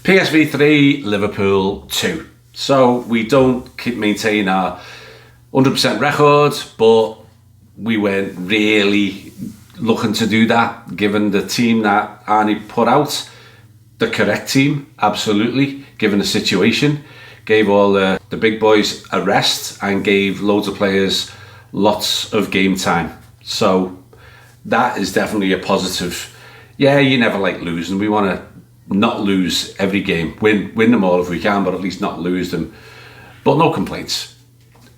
PSV 3, Liverpool 2. So we don't maintain our 100% record, but we weren't really looking to do that, given the team that Arnie put out. The correct team, absolutely, given the situation. Gave all the big boys a rest and gave loads of players lots of game time. So that is definitely a positive. Yeah, you never like losing. We want to not lose every game. Win them all if we can, but at least not lose them. But no complaints.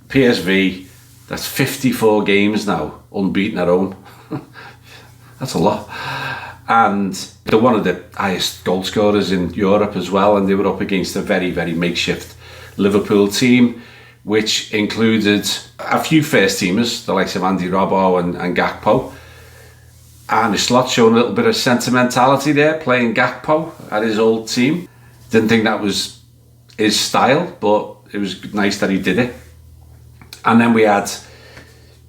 PSV, that's 54 games now, unbeaten at home. That's a lot. And they're one of the highest goal scorers in Europe as well, and they were up against a very, very makeshift Liverpool team, which included a few first teamers, the likes of Andy Robbo and Gakpo. And the Slot showing a little bit of sentimentality there, playing Gakpo at his old team. Didn't think that was his style, but it was nice that he did it. And then we had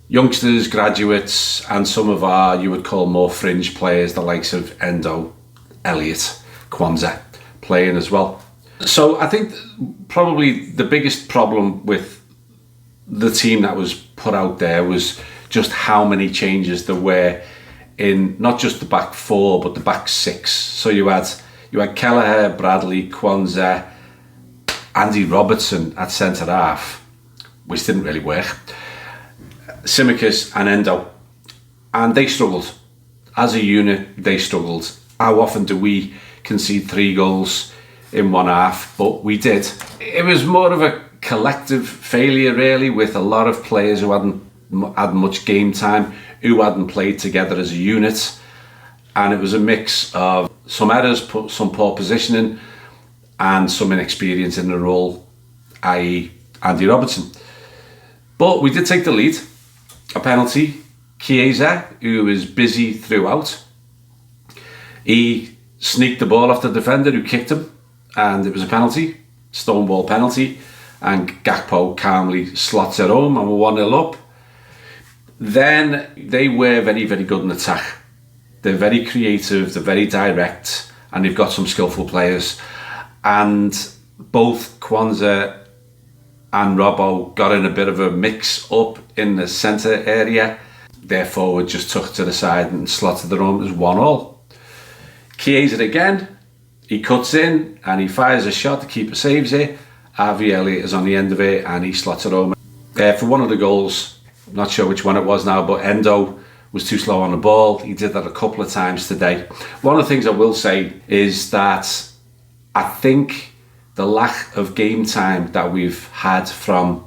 youngsters, graduates, and some of our, you would call more fringe players, the likes of Endo, Elliott, Kwanzaa, playing as well. So I think probably the biggest problem with the team that was put out there was just how many changes there were in not just the back four, but the back six. So you had Kelleher, Bradley, Kwanzaa, Andy Robertson at centre half, which didn't really work. Tsimikas and Endo, and they struggled. As a unit, they struggled. How often do we concede 3 goals in one half? But we did. It was more of a collective failure, really, with a lot of players who hadn't had much game time, who hadn't played together as a unit, and it was a mix of some errors, some poor positioning, and some inexperience in the role, i.e. Andy Robertson. But we did take the lead. A penalty. Chiesa, who was busy throughout, he sneaked the ball off the defender who kicked him, and it was a penalty, stonewall penalty, and Gakpo calmly slots it home, and we're 1-0 up. Then they were very, very good in attack. They're very creative, they're very direct, and they've got some skillful players. And both Kwanzaa and Robbo got in a bit of a mix up in the centre area. Their forward just took to the side and slotted it home. It was 1-1. Chiesa again, he cuts in and he fires a shot, the keeper saves it. Harvey Elliott is on the end of it and he slots it home. For one of the goals, I'm not sure which one it was now, but Endo was too slow on the ball. He did that a couple of times today. One of the things I will say is that I think the lack of game time that we've had from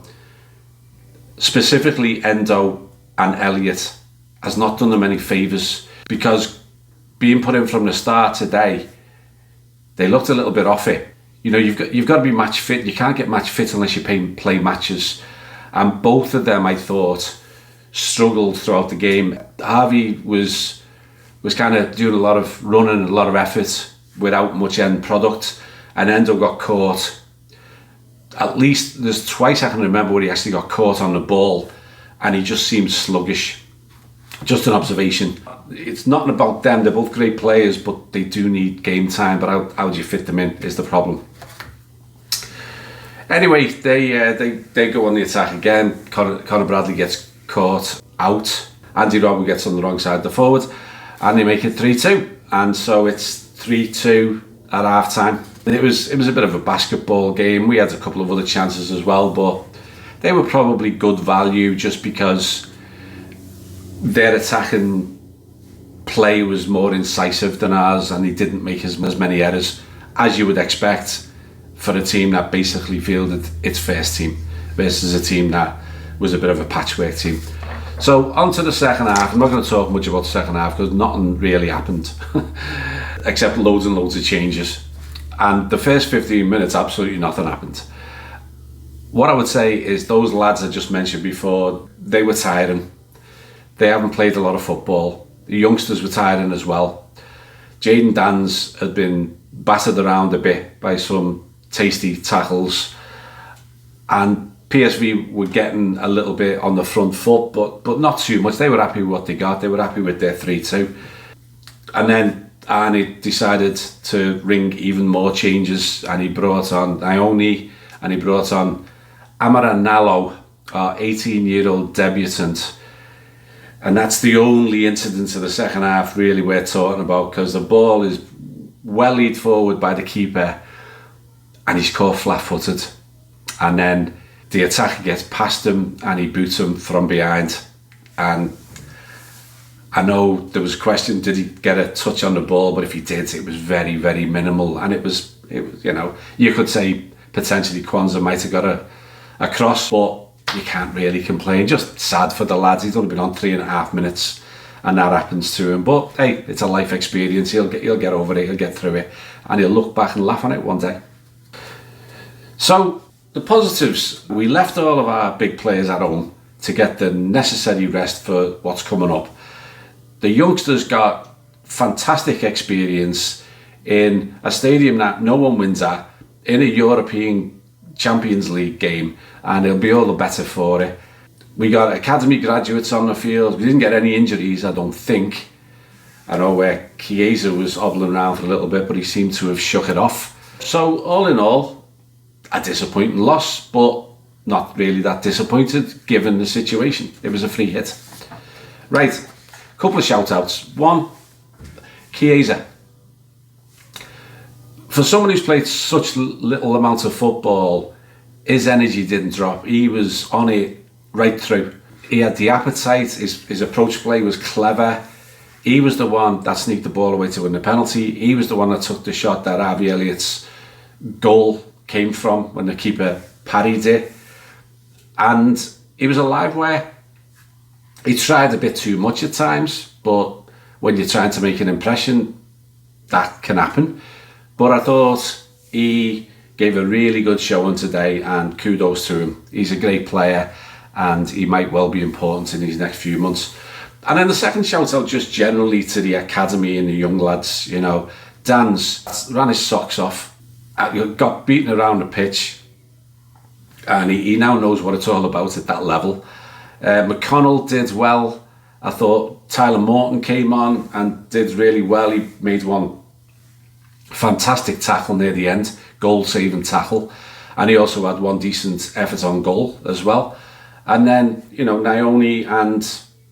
specifically Endo and Elliott has not done them any favours, because being put in from the start today, they looked a little bit off it. You know, you've got to be match fit. You can't get match fit unless you play matches. And both of them, I thought, struggled throughout the game. Harvey was kind of doing a lot of running, a lot of effort without much end product. And Endo got caught. At least there's twice I can remember where he actually got caught on the ball and he just seemed sluggish. Just an observation. It's not about them, they're both great players, but they do need game time. But how do you fit them in is the problem. Anyway, they go on the attack again. Conor Bradley gets caught out. Andy Robbo gets on the wrong side of the forward and they make it 3-2. And so it's 3-2 at half time. It was a bit of a basketball game. We had a couple of other chances as well, but they were probably good value just because their attacking play was more incisive than ours, and they didn't make as many errors as you would expect for a team that basically fielded its first team versus a team that was a bit of a patchwork team. So on to the second half. I'm not going to talk much about the second half because nothing really happened except loads and loads of changes. And the first 15 minutes, absolutely nothing happened. What I would say is those lads I just mentioned before, they were tiring. They haven't played a lot of football. The youngsters were tiring as well. Jayden Danns had been battered around a bit by some tasty tackles. And PSV were getting a little bit on the front foot, but not too much. They were happy with what they got. They were happy with their 3-2. And then and he decided to ring even more changes, and he brought on Ione, and he brought on Amaranalo, our 18-year-old debutant. And that's the only incident of the second half really we're talking about, because the ball is well lead forward by the keeper and he's caught flat-footed, and then the attacker gets past him and he boots him from behind. And I know there was a question, did he get a touch on the ball? But if he did, it was very, very minimal. And it was, you know, you could say potentially Kwanzaa might have got a cross, but you can't really complain. Just sad for the lads. He's only been on 3.5 minutes and that happens to him. But hey, it's a life experience. He'll get over it, he'll get through it, and he'll look back and laugh on it one day. So the positives, we left all of our big players at home to get the necessary rest for what's coming up. The youngsters got fantastic experience in a stadium that no one wins at, in a European Champions League game, and it'll be all the better for it. We got academy graduates on the field. We didn't get any injuries, I don't think. I know where Chiesa was hobbling around for a little bit, but he seemed to have shook it off. So all in all, a disappointing loss, but not really that disappointed given the situation. It was a free hit. Right, a couple of shout outs. One, Chiesa. For someone who's played such little amount of football, his energy didn't drop. He was on it right through. He had the appetite, his approach play was clever. He was the one that sneaked the ball away to win the penalty. He was the one that took the shot that Harvey Elliott's goal came from when the keeper parried it. And he was a live wire. He tried a bit too much at times, but when you're trying to make an impression, that can happen. But I thought he gave a really good showing today, and kudos to him. He's a great player and he might well be important in these next few months. And then the second shout out just generally to the academy and the young lads. You know, Dan's ran his socks off, got beaten around the pitch, and he now knows what it's all about at that level. McConnell did well. I thought Tyler Morton came on and did really well. He made one fantastic tackle near the end, goal saving tackle, and he also had one decent effort on goal as well. And then, you know, Ione and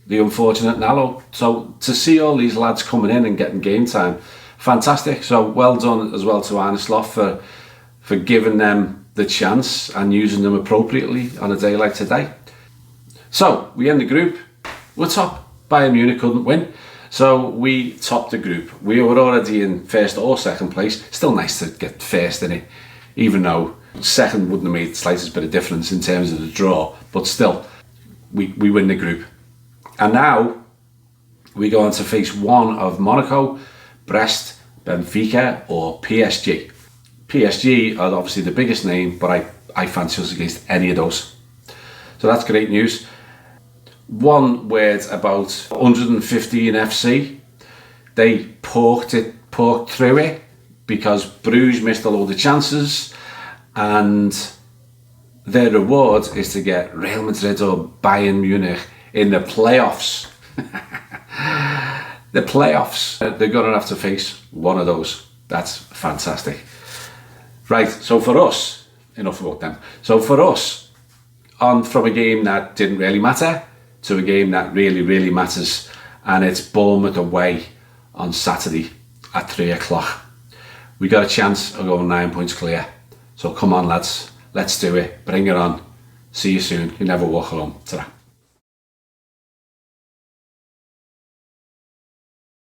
the unfortunate Nalo. So to see all these lads coming in and getting game time, fantastic. So well done as well to Arne Slot for giving them the chance and using them appropriately on a day like today. So we end the group. We're top. Bayern Munich couldn't win, so we topped the group. We were already in first or second place. Still nice to get first in it, even though second wouldn't have made the slightest bit of difference in terms of the draw, but still we win the group. And now we go on to face one of Monaco, Brest, Benfica or PSG. PSG are obviously the biggest name, but I fancy us against any of those. So that's great news. One word about 115 FC. They porked through it because Bruges missed a load of chances, and their reward is to get Real Madrid or Bayern Munich in the playoffs. The playoffs. They're going to have to face one of those. That's fantastic. Right, so for us, enough about them. So for us, on from a game that didn't really matter to a game that really, really matters, and it's Bournemouth away on Saturday at 3 o'clock. We got a chance of going 9 points clear. So come on lads, let's do it. Bring it on. See you soon. You never walk alone. Ta-ra.